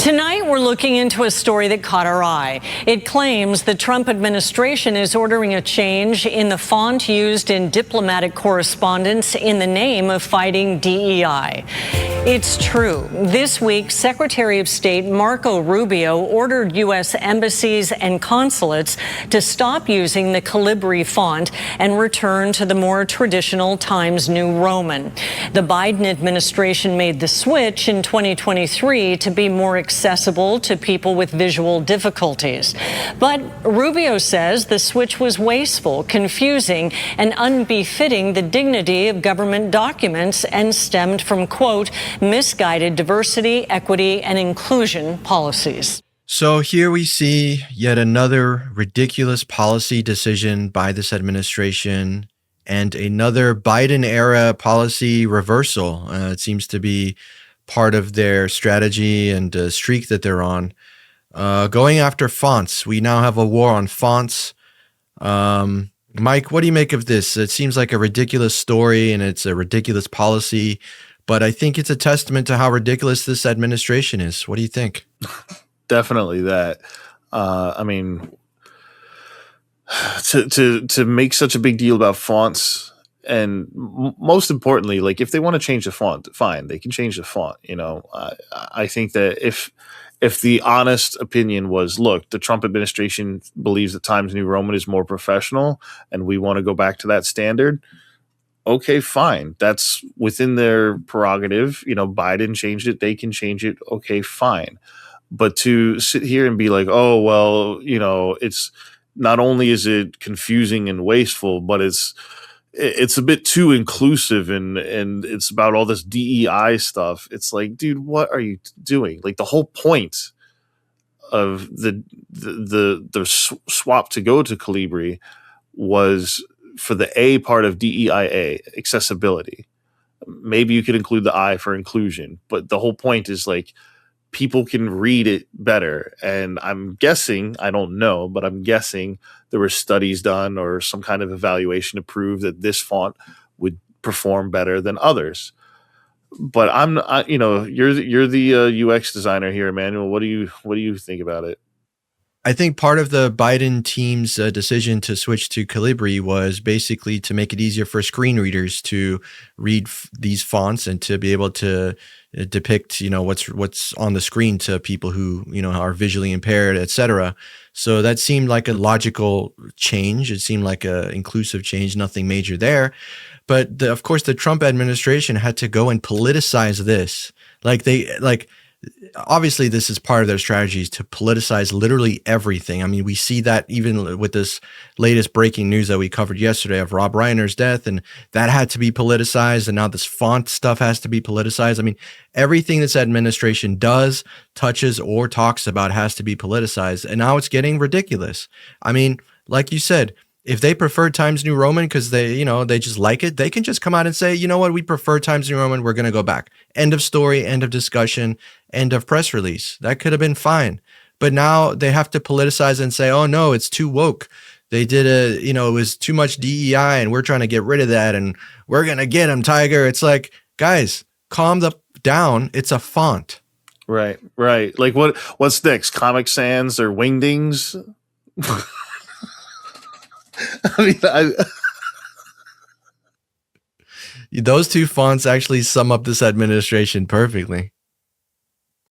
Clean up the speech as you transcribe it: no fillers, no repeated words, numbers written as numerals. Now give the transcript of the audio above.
Tonight, we're looking into a story that caught our eye. It claims the Trump administration is ordering a change in the font used in diplomatic correspondence in the name of fighting DEI. It's true. This week, Secretary of State Marco Rubio ordered U.S. embassies and consulates to stop using the Calibri font and return to the more traditional Times New Roman. The Biden administration made the switch in 2023 to be more accessible to people with visual difficulties. But Rubio says the switch was wasteful, confusing, and unbefitting the dignity of government documents and stemmed from, quote, misguided diversity, equity, and inclusion policies. So here we see yet another ridiculous policy decision by this administration and another Biden-era policy reversal. It seems to be part of their strategy and streak that they're on. Going after fonts. We now have a war on fonts. Mike, what do you make of this? It seems like a ridiculous story and it's a ridiculous policy, but I think it's a testament to how ridiculous this administration is. What do you think? Definitely that. I mean, to make such a big deal about fonts, and most importantly, like if they want to change the font, fine, they can change the font. You know, I think that if the honest opinion was, look, the Trump administration believes that Times New Roman is more professional, and we want to go back to that standard. Okay, fine. That's within their prerogative. You know, Biden changed it; they can change it. Okay, fine. But to sit here and be like, oh well, you know, it's not only is it confusing and wasteful, but it's a bit too inclusive and it's about all this DEI stuff. It's like, dude, what are you doing? Like the whole point of the swap to go to Calibri was for the A part of DEIA, accessibility. Maybe you could include the I for inclusion, but the whole point is like people can read it better. And I'm guessing, I don't know, but I'm guessing there were studies done or some kind of evaluation to prove that this font would perform better than others. But you're the UX designer here, Emmanuel. What do you think about it? I think part of the Biden team's decision to switch to Calibri was basically to make it easier for screen readers to read these fonts and to be able to depict, you know, what's on the screen to people who, you know, are visually impaired, etc. So that seemed like a logical change. It seemed like a inclusive change, nothing major there. But of course, the Trump administration had to go and politicize this. Obviously, this is part of their strategies to politicize literally everything. I mean, we see that even with this latest breaking news that we covered yesterday of Rob Reiner's death, and that had to be politicized. And now this font stuff has to be politicized. I mean, everything this administration does, touches, or talks about has to be politicized. And now it's getting ridiculous. I mean, like you said, if they prefer Times New Roman because they just like it, they can just come out and say, you know what, we prefer Times New Roman. We're going to go back. End of story, end of discussion, end of press release. That could have been fine. But now they have to politicize and say, oh no, it's too woke. They did it was too much DEI and we're trying to get rid of that and we're going to get them, Tiger. It's like, guys, calm down. It's a font. Right. Like what's next? Comic Sans or Wingdings? Those two fonts actually sum up this administration perfectly.